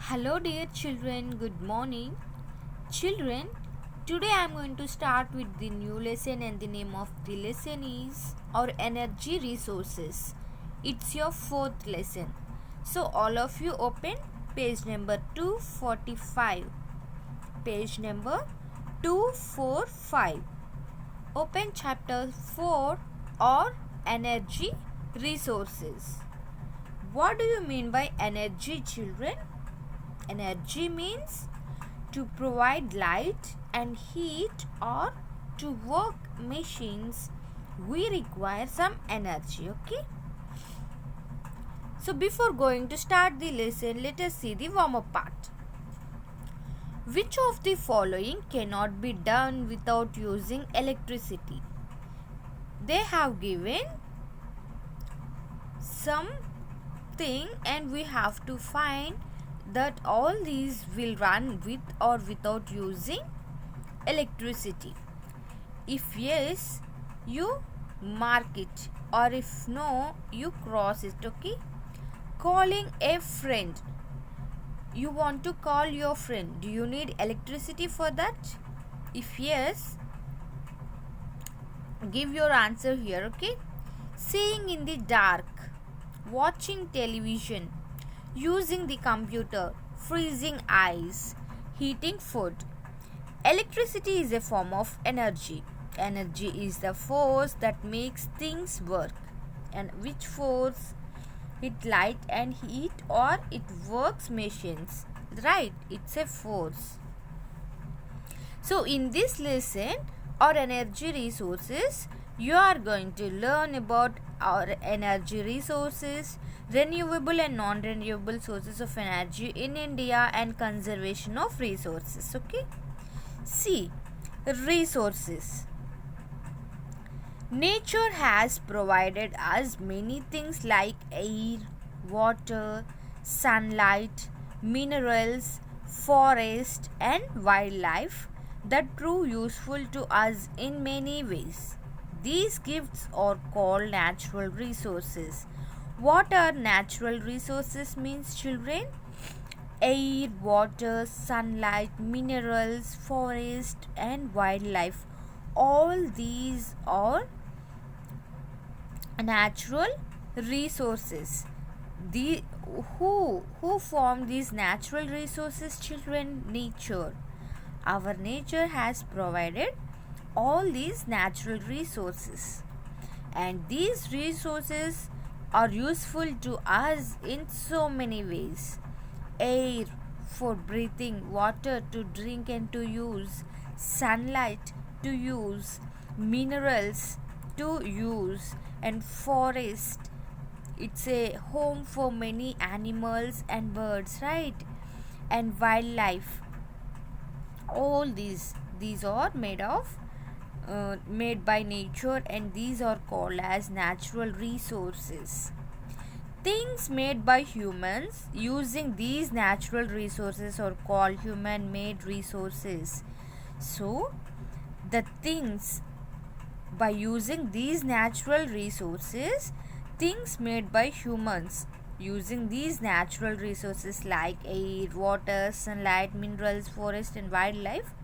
Hello, dear children, good morning. Children, today I am going to start with the new lesson, and the name of the lesson is our energy resources. It's your fourth lesson. So, all of you open page number 245. Page number 245. Open chapter 4 or energy resources. What do you mean by energy, children? Energy means to provide light and heat or to work machines we require some energy. Okay, so before going to start the lesson, let us see the warm up part. Which of the following cannot be done without using electricity? They have given something and we have to find that all these will run with or without using electricity. If yes, you mark it, or if no, you cross it. Okay, calling a friend. You want to call your friend. Do you need electricity for that? If yes, give your answer here. Okay, seeing in the dark, watching television, using the computer, freezing ice, heating food. Electricity is a form of energy. Energy is the force that makes things work. And which force? It light and heat, or it works machines. Right, it's a force. So in this lesson, our energy resources, you are going to learn about our energy resources, renewable and non-renewable sources of energy in India, and conservation of resources. Okay, see, resources. Nature has provided us many things like air, water, sunlight, minerals, forest, and wildlife that prove useful to us in many ways. These gifts are called natural resources. What are natural resources means, children? Air, water, sunlight, minerals, forest, and wildlife. All these are natural resources. The who form these natural resources, children? Nature. Our nature has provided all these natural resources, and these resources are useful to us in so many ways. Air for breathing, water to drink and to use, sunlight to use, minerals to use, and forest, it's a home for many animals and birds, right? And wildlife. All these are made by nature, and these are called as natural resources. Things made by humans using these natural resources are called human made resources. So the things, by using these natural resources, things made by humans using these natural resources like air, water, sunlight, minerals, forest, and wildlife,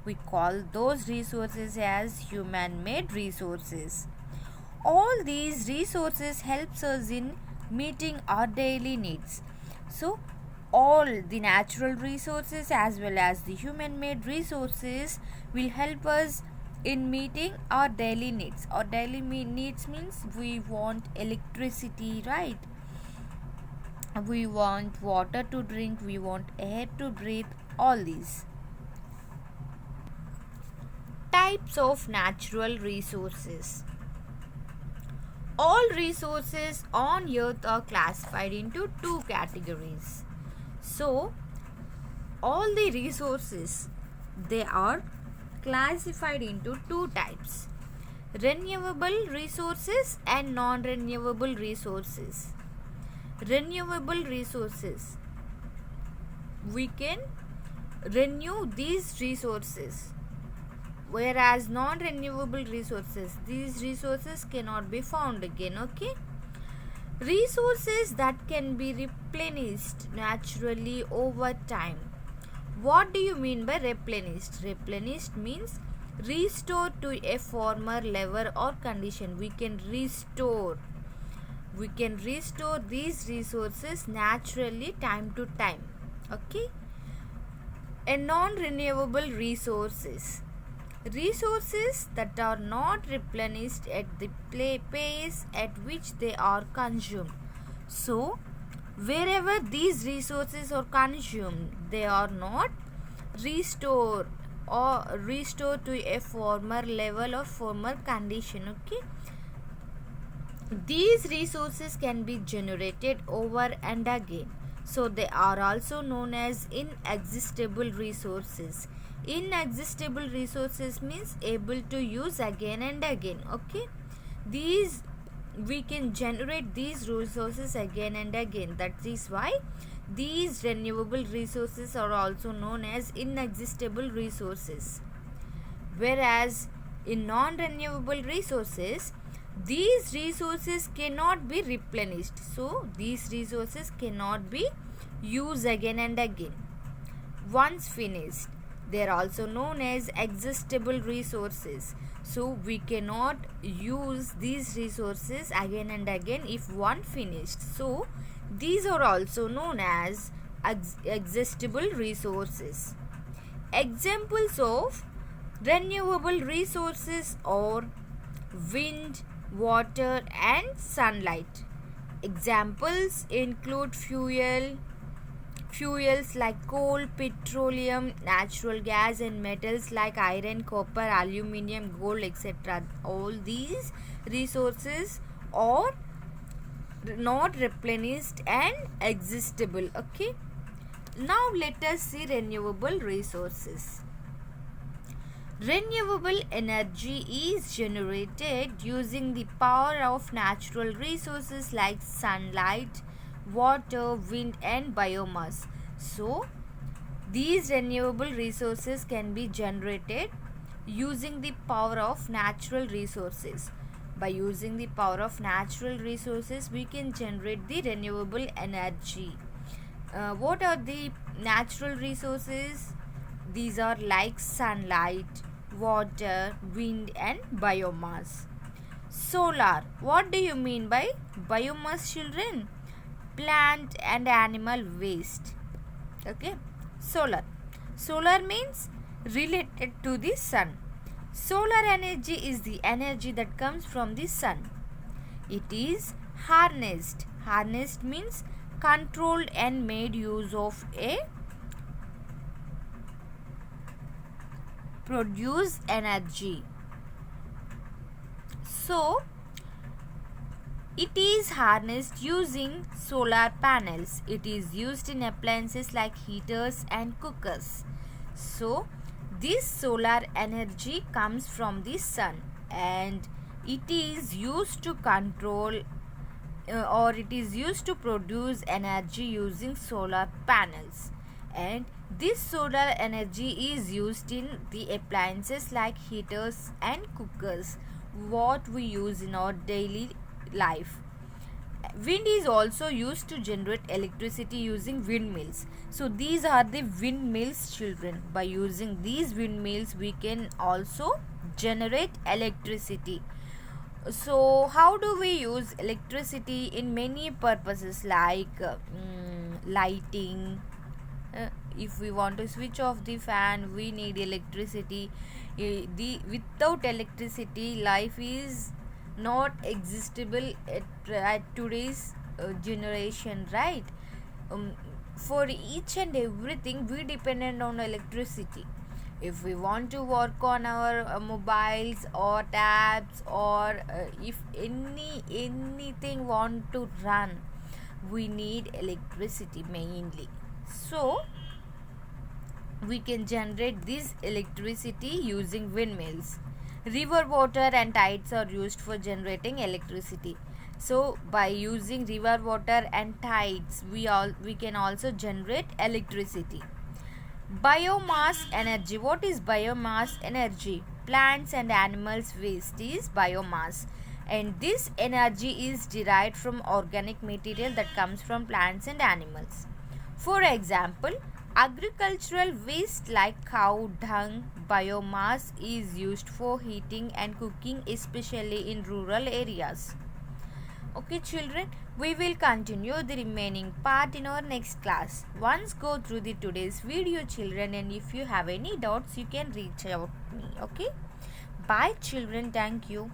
we call those resources as human made resources. All these resources helps us in meeting our daily needs. So all the natural resources as well as the human made resources will help us in meeting our daily needs. Our daily needs means we want electricity, right? We want water to drink, we want air to breathe, all these. Types of natural resources. All resources on earth are classified into two categories. So all the resources, they are classified into two types: renewable resources and non-renewable resources. Renewable resources, we can renew these resources, whereas non-renewable resources, these resources cannot be found again. Okay, Resources that can be replenished naturally over time. What do you mean by replenished? Replenished means restore to a former level or condition. We can restore these resources naturally time to time. Okay. A non-renewable resources that are not replenished at the pace at which they are consumed. So wherever these resources are consumed, they are not restored to a former level or former condition. Okay. These resources can be generated over and again, so they are also known as inexhaustible resources. Inexhaustible resources means able to use again and again. Okay, these we can generate these resources again and again. That is why these renewable resources are also known as inexhaustible resources. Whereas in non-renewable resources, these resources cannot be replenished, so these resources cannot be used again and again once finished. They are also known as exhaustible resources, so we cannot use these resources again and again if one finished. So these are also known as exhaustible resources. Examples of renewable resources are wind, water and sunlight. Examples include fuels like coal, petroleum, natural gas and metals like iron, copper, aluminium, gold, etc. All these resources are not replenished and exhaustible. Okay. Now let us see renewable resources. Renewable energy is generated using the power of natural resources like sunlight, water, wind and biomass. So, these renewable resources can be generated using the power of natural resources. By using the power of natural resources, we can generate the renewable energy. What are the natural resources? These are like sunlight, water, wind and biomass. Solar. What do you mean by biomass, children? Plant and animal waste. Okay. Solar means related to the sun. Solar energy is the energy that comes from the sun. It is harnessed. Harnessed means controlled and made use of a produce energy. So, it is harnessed using solar panels. It is used in appliances like heaters and cookers. So, this solar energy comes from the sun and it is used to control or it is used to produce energy using solar panels, and this solar energy is used in the appliances like heaters and cookers, what we use in our daily life. Wind is also used to generate electricity using windmills. So these are the windmills, children. By using these windmills, we can also generate electricity. So how do we use electricity? In many purposes like lighting. If we want to switch off the fan, we need electricity. Without electricity, life is not existable at today's generation, right? For each and everything we dependent on electricity. If we want to work on our mobiles or tabs, or if anything want to run, we need electricity mainly. So we can generate this electricity using windmills. River water and tides are used for generating electricity. So by using river water and tides, we can also generate electricity. Biomass energy. What is biomass energy? Plants and animals waste is biomass, and this energy is derived from organic material that comes from plants and animals. For example, agricultural waste like cow dung biomass is used for heating and cooking, especially in rural areas. Okay children, we will continue the remaining part in our next class. Once go through the today's video children, and if you have any doubts you can reach out to me. Okay, bye children, thank you.